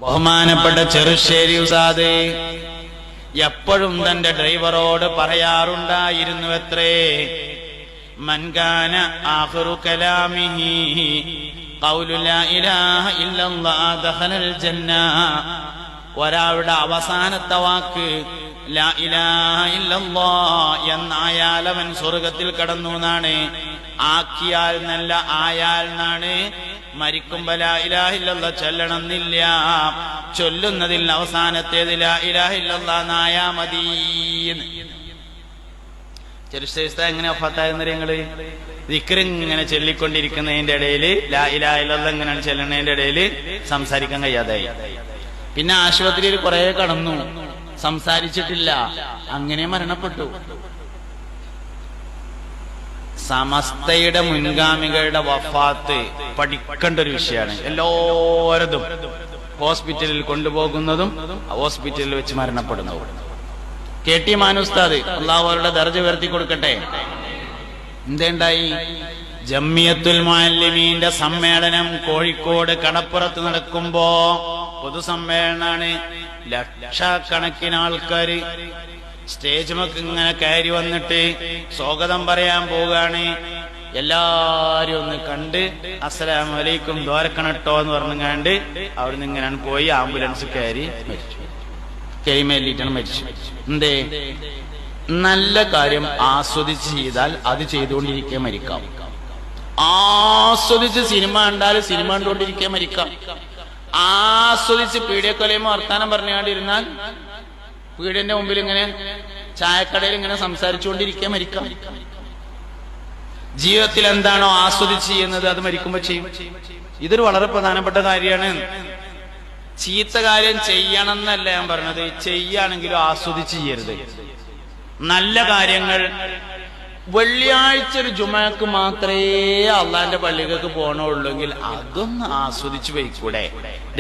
ബഹുമാനപ്പെട്ട ചെറുശ്ശേരി ഉസ്താദ് എപ്പോഴും തന്റെ ഡ്രൈവറോട് പറയാറുണ്ടായിരുന്നുവത്രേ, മൻകാന ആഖിറു കലാമിഹി ഖൗലു ലാ ഇലാഹ ഇല്ലല്ലാഹ് ദഖലൽ ജന്ന. ഒരാളുടെ അവസാനത്തെ വാക്ക് ലാ ഇലാഹ ഇല്ലല്ലാഹ് എന്നായാൽ അവൻ സ്വർഗത്തിൽ കടന്നു എന്നാണ്. ആക്കിയാൽ നല്ല ആയാൽ എന്നാണ്. മരിക്കുമ്പോ ലാ ഇലാഹ ഇല്ലല്ലാഹ് ചൊല്ലണമെന്നില്ല. ചൊല്ലുന്നതിൽ അവസാനത്തേത് ലാ ഇലാഹ ഇല്ലല്ലാഹ് എന്നായാ മതി. ചെറുശ്ശേരി എങ്ങനെ വഫാത്തായെന്നറിയ നിങ്ങള്? ദിക്റ് ഇങ്ങനെ ചൊല്ലിക്കൊണ്ടിരിക്കുന്നതിന്റെ ഇടയിൽ ലാ ഇലാഹ ഇല്ലല്ലാഹ് ഇങ്ങനെയാണ് ചെല്ലുന്നതിന്റെ ഇടയിൽ സംസാരിക്കാൻ കഴിയാതായി. പിന്നെ ആശുപത്രിയിൽ കുറെ കടന്നു, സംസാരിച്ചിട്ടില്ല, അങ്ങനെ മരണപ്പെട്ടു. സമസ്തയുടെ മുൻഗാമികളുടെ വഫാത്ത് പഠിക്കേണ്ട ഒരു വിഷയമാണ്. എല്ലാവരതും ഹോസ്പിറ്റലിൽ കൊണ്ടുപോകുന്നതും ഹോസ്പിറ്റലിൽ വെച്ച് മരണപ്പെടുന്നതും. KT മാനു ഉസ്താദ് അള്ളാഹു അവരുടെ ദർജ ഉയർത്തി കൊടുക്കട്ടെ. എന്തേണ്ടായി? ജമിയത്തുൽ മുഅല്ലിമീന്റെ സമ്മേളനം കോഴിക്കോട് കടപ്പുറത്ത് നടക്കുമ്പോ പൊതുസമ്മേളനാണ്. ലക്ഷക്കണക്കിന് ആൾക്കാര് സ്റ്റേജുമൊക്കെ ഇങ്ങനെ കയറി വന്നിട്ട് സ്വാഗതം പറയാൻ പോവുകയാണ്. എല്ലാരും ഒന്ന് കണ്ട് അസ്സലാമു അലൈക്കും ദ്വാരക്കണട്ടോ എന്ന് പറഞ്ഞുകൊണ്ട് അവിടുന്ന് ഇങ്ങനെയാണ് പോയി ആംബുലൻസ് കയറി മരിച്ചു. കൈമേലിട്ടാണ് മരിച്ചു. എന്തേ? നല്ല കാര്യം ആസ്വദിച്ച് ചെയ്താൽ അത് ചെയ്തുകൊണ്ടിരിക്കാൻ മരിക്കാം. ആസ്വദിച്ച് സിനിമ കണ്ടാൽ സിനിമ കണ്ടുകൊണ്ടിരിക്കാൻ മരിക്കാം. ആസ്വദിച്ച് പീഡിയക്കൊലയും വർത്താനം പറഞ്ഞുകൊണ്ടിരുന്നാൽ വീടിന്റെ മുമ്പിൽ ഇങ്ങനെ ചായക്കടയിൽ ഇങ്ങനെ സംസാരിച്ചുകൊണ്ടിരിക്കാൻ മരിക്കാം. ജീവിതത്തിൽ എന്താണോ ആസ്വദിച്ച് ചെയ്യുന്നത് അത് മരിക്കുമ്പോ ചെയ്യും. ഇതൊരു വളരെ പ്രധാനപ്പെട്ട കാര്യമാണ്. ചീത്ത കാര്യം ചെയ്യണം എന്നല്ല ഞാൻ പറഞ്ഞത്, ചെയ്യുകയാണെങ്കിലും ആസ്വദിച്ച് ചെയ്യരുത്. നല്ല കാര്യങ്ങൾ വെള്ളിയാഴ്ച ഒരു ജുമക്ക് മാത്രമേ അള്ളാന്റെ പള്ളികൾക്ക് പോകണുള്ളൂങ്കിൽ അതൊന്ന് ആസ്വദിച്ച് പോയിക്കൂടെ?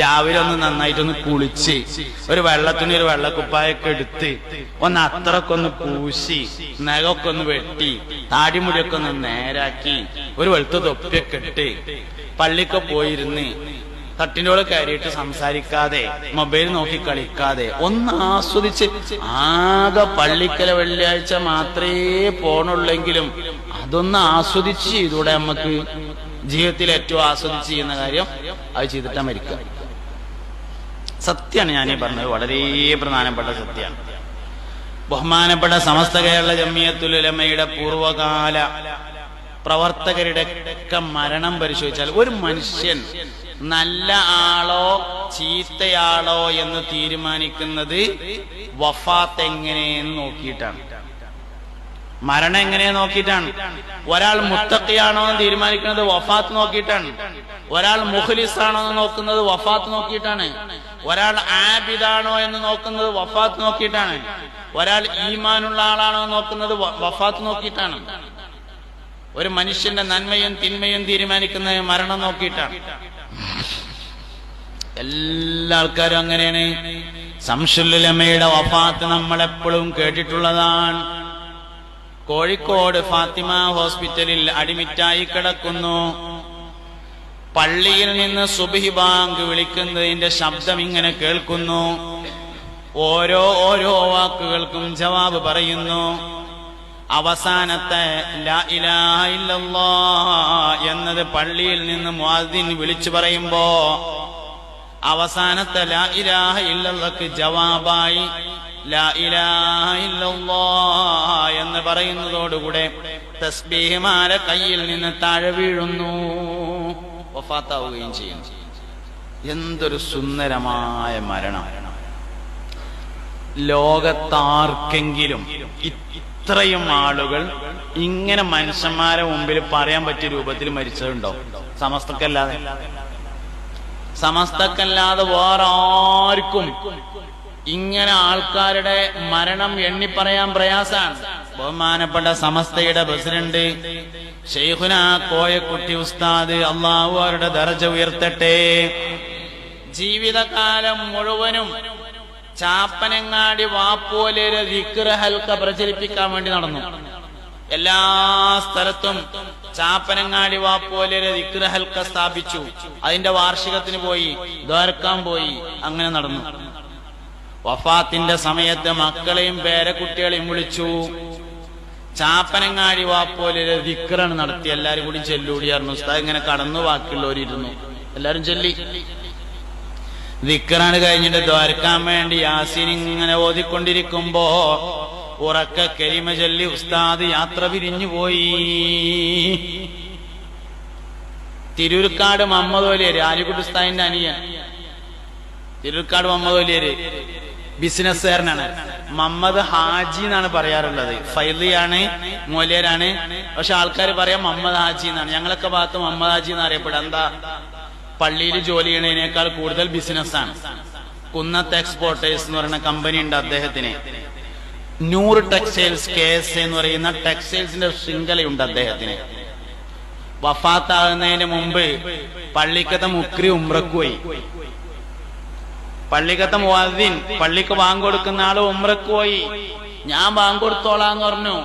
രാവിലെ ഒന്ന് നന്നായിട്ടൊന്ന് കുളിച്ച് ഒരു വെള്ളത്തുണി ഒരു വെള്ളക്കുപ്പായൊക്കെ എടുത്ത് ഒന്ന് അത്രക്കൊന്ന് പൂശി നഖമൊക്കെ ഒന്ന് വെട്ടി താടിമുടിയൊക്കെ ഒന്ന് നേരാക്കി ഒരു വെളുത്ത തൊപ്പിയൊക്കെ ഇട്ട് പള്ളിക്ക് പോയിരുന്ന് തട്ടിനോട് കയറിയിട്ട് സംസാരിക്കാതെ മൊബൈൽ നോക്കി കളിക്കാതെ ഒന്ന് ആസ്വദിച്ച്, ആകെ പള്ളിക്കല വെള്ളിയാഴ്ച മാത്രമേ പോണുള്ളെങ്കിലും അതൊന്ന് ആസ്വദിച്ച് ചെയ്തൂടെ? നമുക്ക് ജീവിതത്തിൽ ഏറ്റവും ആസ്വദിച്ച് ചെയ്യുന്ന കാര്യം അത് ചെയ്തിട്ടാ മരിക്കുക. സത്യമാണ് ഞാനീ പറഞ്ഞത്, വളരെ പ്രധാനപ്പെട്ട സത്യമാണ്. ബഹുമാനപ്പെട്ട സമസ്ത കേരള ജമിയത്തുൽ ഉലമയുടെ പൂർവകാല പ്രവർത്തകരുടെ ഒക്കെ മരണം പരിശോധിച്ചാൽ ഒരു മനുഷ്യൻ നല്ല ആളോ ചീത്തയാളോ എന്ന് തീരുമാനിക്കുന്നത് വഫാത്ത് എങ്ങനെയെന്ന് നോക്കിയിട്ടാണ്, മരണം എങ്ങനെ നോക്കിയിട്ടാണ്. ഒരാൾ മുത്തഖിയാണോ എന്ന് തീരുമാനിക്കുന്നത് വഫാത്ത് നോക്കിയിട്ടാണ്. ഒരാൾ മുഖ്ലിസ് ആണോ എന്ന് നോക്കുന്നത് വഫാത്ത് നോക്കിയിട്ടാണ്. ഒരാൾ ആബിദാണോ എന്ന് നോക്കുന്നത് വഫാത്ത് നോക്കിയിട്ടാണ്. ഒരാൾ ഈമാനുള്ള ആളാണോ എന്ന് നോക്കുന്നത് വഫാത്ത് നോക്കിയിട്ടാണ്. ഒരു മനുഷ്യന്റെ നന്മയും തിന്മയും തീരുമാനിക്കുന്നത് മരണം നോക്കിയിട്ടാണ്. എല്ലാ ആൾക്കാരും അങ്ങനെയാണ്. ശംസുൽ ഉലമയുടെ വഫാത്ത് നമ്മളെപ്പോഴും കേട്ടിട്ടുള്ളതാണ്. കോഴിക്കോട് ഫാത്തിമ ഹോസ്പിറ്റലിൽ അഡ്മിറ്റായി കിടക്കുന്നു. പള്ളിയിൽ നിന്ന് സുബ്ഹി ബാങ്ക് വിളിക്കുന്നതിന്റെ ശബ്ദം ഇങ്ങനെ കേൾക്കുന്നു. ഓരോ വാക്കുകൾക്കും ജവാബ് പറയുന്നു. അവസാനത്തെ ലാ ഇലാഹ ഇല്ലല്ലാഹ് എന്നത് പള്ളിയിൽ നിന്ന് മുഅദ്ദിൻ വിളിച്ചു പറയുമ്പോ അവസാനത്തെ ലാ ഇലാഹ ഇല്ലല്ലാഹ്ക്ക് ജവാബായി ലാ ഇലാഹ ഇല്ലല്ലാഹ് എന്ന് പറയുന്നതോടുകൂടെ തസ്ബീഹ് മാല കയ്യിൽ നിന്ന് താഴെ വീഴുന്നു, വഫാത്താവുകയും ചെയ്യുന്നു. എന്തൊരു സുന്ദരമായ മരണം! ലോകത്താർക്കെങ്കിലും ഇത്രയും ആളുകൾ ഇങ്ങനെ മനുഷ്യന്മാരെ മുമ്പിൽ പറയാൻ പറ്റിയ രൂപത്തിൽ മരിച്ചതുണ്ടോ? സമസ്തക്കല്ലാതെ വേറെ ആർക്കും ഇങ്ങനെ ആൾക്കാരുടെ മരണം എണ്ണിപ്പറയാൻ പ്രയാസാണ്. ബഹുമാനപ്പെട്ട സമസ്തയുടെ പ്രസിഡന്റ് ശൈഖുന കോയക്കുട്ടി ഉസ്താദ് അള്ളാഹു അവരുടെ ദർജ ഉയർത്തട്ടെ, ജീവിതകാലം മുഴുവനും ചാപ്പനങ്ങാടി വാപ്പോലൊരു ദിക്ർ ഹൽക്ക പ്രചരിപ്പിക്കാൻ വേണ്ടി നടന്നു. എല്ലാ സ്ഥലത്തും ചാപ്പനങ്ങാടി വാപ്പോലൊരു ദിക്ർ ഹൽക്ക സ്ഥാപിച്ചു. അതിന്റെ വാർഷികത്തിന് പോയി, ദ്വാരക്കാൻ പോയി, അങ്ങനെ നടന്നു. വഫാത്തിന്റെ സമയത്ത് മക്കളെയും പേരക്കുട്ടികളെയും വിളിച്ചു. ചാപ്പനങ്ങാടി വാപ്പോലൊരു ദിക്റാണ് നടത്തി. എല്ലാരും കൂടി ചെല്ലൂടിയായിരുന്നു. ഉസ്താദ് ഇങ്ങനെ കടന്നു, ബാക്കിയുള്ളവരിരുന്നു. എല്ലാരും ചൊല്ലി. ദിക്റാണ് കഴിഞ്ഞിട്ട് ദ്വാരക്കാൻ വേണ്ടി യാസീൻ ഇങ്ങനെ ഓതിക്കൊണ്ടിരിക്കുമ്പോ ഉറക്ക കലിമ ചൊല്ലി ഉസ്താദ് യാത്ര പിരിഞ്ഞു പോയി. തിരൂർക്കാട് മുഹമ്മദ് വലിയര്, ആലിക്കുട്ടി ഉസ്താദിന്റെ അനിയൻ. തിരൂർക്കാട് മുഹമ്മദ് വലിയര് ബിസിനസ്സുകാരനാണ്. മുഹമ്മദ് ഹാജി എന്നാണ് പറയാറുള്ളത്. ഫൈലിയാണ്, മൊലിയരാണ്. പക്ഷെ ആൾക്കാർ പറയാം മുഹമ്മദ് ഹാജി എന്നാണ്. ഞങ്ങളൊക്കെ ഭാഗത്ത് മുഹമ്മദ് ഹാജി എന്ന് അറിയപ്പെടുക. എന്താ, പള്ളിയിൽ ജോലി ചെയ്യണതിനേക്കാൾ കൂടുതൽ ബിസിനസ്സാണ്. കുന്നത്ത് എക്സ്പോർട്ടേഴ്സ് എന്ന് പറയുന്ന കമ്പനി ഉണ്ട് അദ്ദേഹത്തിന്. 100 ടെക്സ്റ്റൈൽസ് KS എന്ന് പറയുന്ന ടെക്സ്റ്റൈൽസിന്റെ ശൃംഖലയുണ്ട് അദ്ദേഹത്തിന്. വഫാത്താകുന്നതിന് മുമ്പ് പള്ളിക്കത്തെ മുക്രി ഉംറക്ക് പോയി. പള്ളിക്കത്തെ മുഅദ്ദിൻ, പള്ളിക്ക് ബാങ്ക് കൊടുക്കുന്ന ആള് ഉംറക്ക് പോയി. ഞാൻ ബാങ്ക് കൊടുത്തോളാന്ന് പറഞ്ഞു.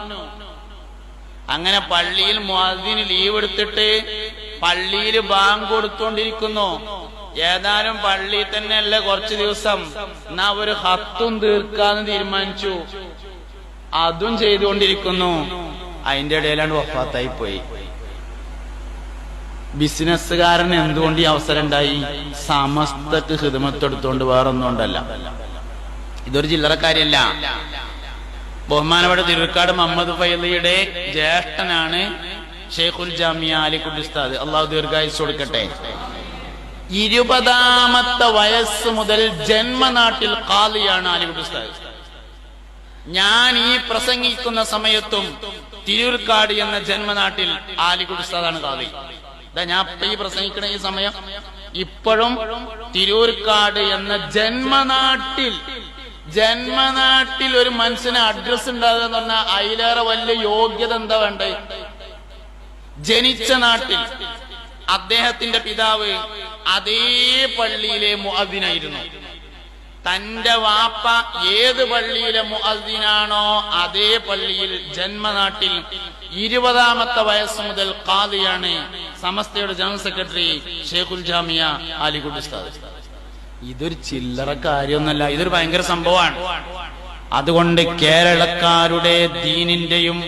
അങ്ങനെ പള്ളിയിൽ മുഅദ്ദിന് ലീവ് എടുത്തിട്ട് പള്ളിയിൽ ബാങ്ക് കൊടുത്തോണ്ടിരിക്കുന്നു. ഏതായാലും പള്ളിയിൽ തന്നെ അല്ലേ കുറച്ചു ദിവസം, എന്നാ ഒരു ഹത്തും തീർക്കാന്ന് തീരുമാനിച്ചു. അതും ചെയ്തുകൊണ്ടിരിക്കുന്നു. അതിന്റെ ഇടയിലാണ് വഫാത്തായി പോയി. ബിസിനസ്സുകാരന് എന്തുകൊണ്ട് ഈ അവസരം ഉണ്ടായി? സമസ്തക്ക് ഖിദ്മത്തെടുത്തോണ്ട് വേറൊന്നും കൊണ്ടല്ല. ഇതൊരു ചില്ലറക്കാര്യല്ല. ബഹുമാനപ്പെട്ട തിരുക്കാട് മുഹമ്മദ് ഫൈലിയുടെ ജ്യേഷ്ഠനാണ് ഷെയ്ഖുൽ ജാമിയ ആലിക്കുട്ടി ഉസ്താദ്. അള്ളാഹു ദീർഘായുസ്സ് കൊടുക്കട്ടെ. 20ാമത്തെ വയസ്സ് മുതൽ ജന്മനാട്ടിൽ ഖാദിയാണ് ആലിക്കുട്ടി ഉസ്താദ്. ഞാൻ ഈ പ്രസംഗിക്കുന്ന സമയത്തും തിരൂർക്കാട് എന്ന ജന്മനാട്ടിൽ ആലിക്കുട്ടി ഉസ്താദാണ് ഖാദി. ഞാൻ ഈ പ്രസംഗിക്കണ ഈ സമയം ഇപ്പോഴും തിരൂർക്കാട് എന്ന ജന്മനാട്ടിൽ ഒരു മനുഷ്യന് അഡ്രസ് ഉണ്ടാകുക എന്ന് പറഞ്ഞാൽ അതിലേറെ വലിയ യോഗ്യത എന്താ വേണ്ടേ? ജനിച്ച നാട്ടിൽ അദ്ദേഹത്തിന്റെ പിതാവ് അതേ പള്ളിയിലെ മുഅദ്ദിനായിരുന്നു. തന്റെ വാപ്പ ഏത് പള്ളിയിലെ മുഅദ്ദിനാണോ അതേ പള്ളിയിൽ ജന്മനാട്ടിൽ 20ാമത്തെ വയസ്സ് മുതൽ ഖാദിയാണ്. സമസ്തയുടെ ജനറൽ സെക്രട്ടറി ഷെയ്ഖുൽ ജാമിയ ആലിക്കുട്ടി ഉസ്താദ്. ഇതൊരു ചില്ലറ കാര്യമൊന്നല്ല, ഇതൊരു ഭയങ്കര സംഭവമാണ്. അതുകൊണ്ട് കേരളക്കാരുടെ ദീനിന്റെയും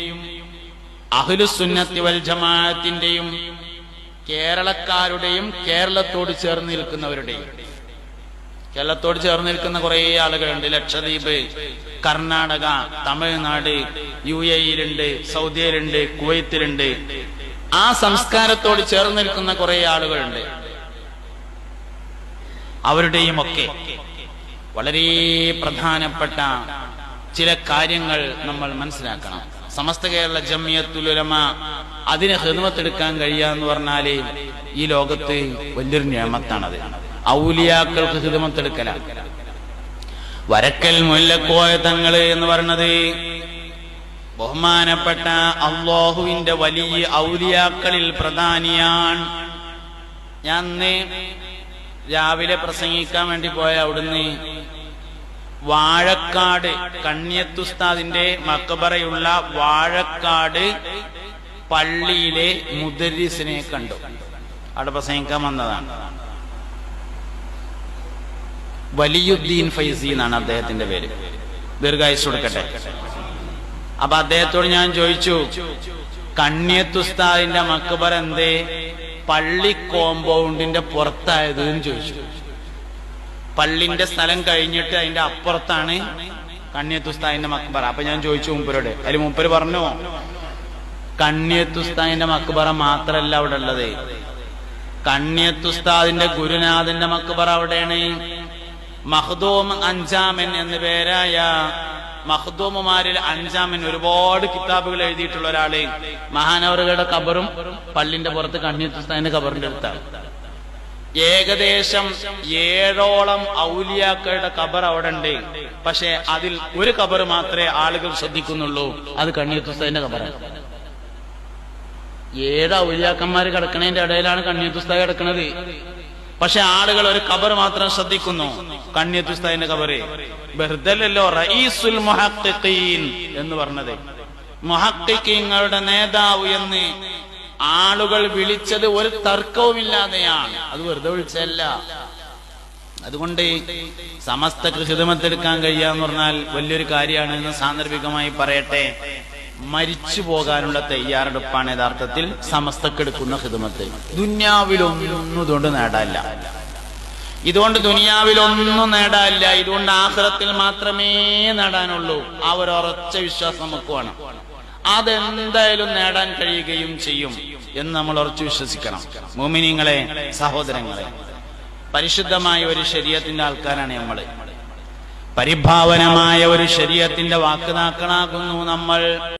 അഹ്ലുസുന്നത്തി വൽ ജമാഅത്തിന്റെയും കേരളക്കാരുടെയും കേരളത്തോട് ചേർന്ന് നിൽക്കുന്ന കുറെ ആളുകളുണ്ട്. ലക്ഷദ്വീപ്, കർണാടക, തമിഴ്നാട്, UAE-യിലുണ്ട്, സൗദിയിലുണ്ട്, കുവൈത്തിലുണ്ട്. ആ സംസ്കാരത്തോട് ചേർന്ന് നിൽക്കുന്ന കുറെ ആളുകളുണ്ട്. അവരുടെയും ഒക്കെ വളരെ പ്രധാനപ്പെട്ട ചില കാര്യങ്ങൾ നമ്മൾ മനസ്സിലാക്കണം. സമസ്ത കേരള ജംഇയ്യത്തുൽ ഉലമ അതിന് ഖിദ്മത്തെടുക്കാൻ കഴിയാന്ന് പറഞ്ഞാല് ഈ ലോകത്ത് വലിയൊരു നിഅമത്താണത്. ഔലിയാക്കൾക്ക് ഖിദ്മത്തെടുക്കലാണ്. വരക്കൽ മുല്ലക്കോയ തങ്ങള് എന്ന് പറഞ്ഞത് ബഹുമാനപ്പെട്ട അല്ലാഹുവിന്റെ വലിയ ഔലിയാക്കളിൽ പ്രധാനിയാണ്. ഞാൻ രാവിലെ പ്രസംഗിക്കാൻ വേണ്ടി പോയ അവിടുന്ന് വാഴക്കാട് കണ്ണിയത്തുസ്താദിന്റെ മക്ബറയുള്ള വാഴക്കാട് പള്ളിയിലെ മുദരിസിനെ കണ്ടു. അവിടെ പ്രസംഗിക്കാൻ വന്നതാണ്. വലിയുദ്ദീൻ ഫൈസി എന്നാണ് അദ്ദേഹത്തിന്റെ പേര്. ദീർഘായുസ്സ് കൊടുക്കട്ടെ. അപ്പൊ അദ്ദേഹത്തോട് ഞാൻ ചോദിച്ചു, കണ്ണിയത്തുസ്താദിന്റെ മക്ബറ എന്തേ പള്ളി കോമ്പൗണ്ടിന്റെ പുറത്തായത് എന്ന് ചോദിച്ചു. പള്ളിന്റെ സ്ഥലം കഴിഞ്ഞിട്ട് അതിന്റെ അപ്പുറത്താണ് കണ്ണിയത്തുസ്താദിന്റെ മക്ബറ. അപ്പൊ ഞാൻ ചോദിച്ചു മൂപ്പരോട്. അതിൽ മൂപ്പര് പറഞ്ഞു, കണ്ണിയത്തുസ്താദിന്റെ മക്ബറ മാത്രല്ല അവിടെ ഉള്ളത്, കണ്ണിയത്തുസ്താദിന്റെ ഗുരുനാഥന്റെ മക്ബറ അവിടെയാണ്. മഖ്ദൂം അഞ്ചാമൻ എന്ന പേരായ മഖ്ദൂമുമാരിൽ അഞ്ചാമൻ ഒരുപാട് കിതാബുകൾ എഴുതിയിട്ടുള്ള ഒരാള് മഹാനവറുകളുടെ ഖബറും പള്ളിന്റെ പുറത്ത് കണ്ണിയത്തുസ്താദിന്റെ ഖബറിന്റെ അടുത്താണ്. ഏകദേശം 7ഓളം ഔലിയാക്കളുടെ ഖബർ അവിടെ ഉണ്ട്. പക്ഷെ അതിൽ ഒരു ഖബർ മാത്രമേ ആളുകൾ ശ്രദ്ധിക്കുന്നുള്ളൂ. അത് കണ്ണിയത്തുസ്താദിന്റെ ഖബറാണ്. 7 ഔലിയാക്കന്മാര് കിടക്കണതിന്റെ ഇടയിലാണ് കണ്ണിയത്തുസ്താദ് കിടക്കുന്നത്. പക്ഷെ ആളുകൾ ഒരു ഖബർ മാത്രം ശ്രദ്ധിക്കുന്നു, കണ്ണിയത്തുസ്താദിന്റെ ഖബറ്. ബർദലല്ലോ റഈസുൽ മുഹഖ്ഖീൻ എന്ന് പറഞ്ഞത്. മുഹഖിഖീങ്ങളുടെ നേതാവ് എന്ന് ആളുകൾ വിളിച്ചത് ഒരു തർക്കവുമില്ലാതെയാണ്. അത് വെറുതെ വിളിച്ചല്ല. അതുകൊണ്ട് സമസ്തക്ക് ഖിദ്മത്തെടുക്കാൻ കഴിയാന്ന് പറഞ്ഞാൽ വലിയൊരു കാര്യമാണ് എന്ന് സാന്ദർഭികമായി പറയട്ടെ. മരിച്ചു പോകാനുള്ള തയ്യാറെടുപ്പാണ് യഥാർത്ഥത്തിൽ സമസ്തക്ക് എടുക്കുന്ന ഖിദ്മത്ത്. ദുനിയാവിലൊന്നും ഇതുകൊണ്ട് നേടാനില്ല. ഇതുകൊണ്ട് ദുനിയാവിലൊന്നും നേടാനില്ല. ഇതുകൊണ്ട് ആഖിറത്തിൽ മാത്രമേ നേടാനുള്ളൂ. ആ ഒരു ഉറച്ച വിശ്വാസം നമുക്ക് വേണം. അതെന്തായാലും നേടാൻ കഴിയുകയും ചെയ്യും എന്ന് നമ്മൾ ഉറച്ചു വിശ്വസിക്കണം. മുഅ്മിനീങ്ങളെ, സഹോദരങ്ങളെ, പരിശുദ്ധമായ ഒരു ശരീഅത്തിന്റെ ആൾക്കാരാണ് നമ്മൾ. പരിഭാവനമായ ഒരു ശരീഅത്തിന്റെ വാക്കുനാക്കളാകുന്നു നമ്മൾ.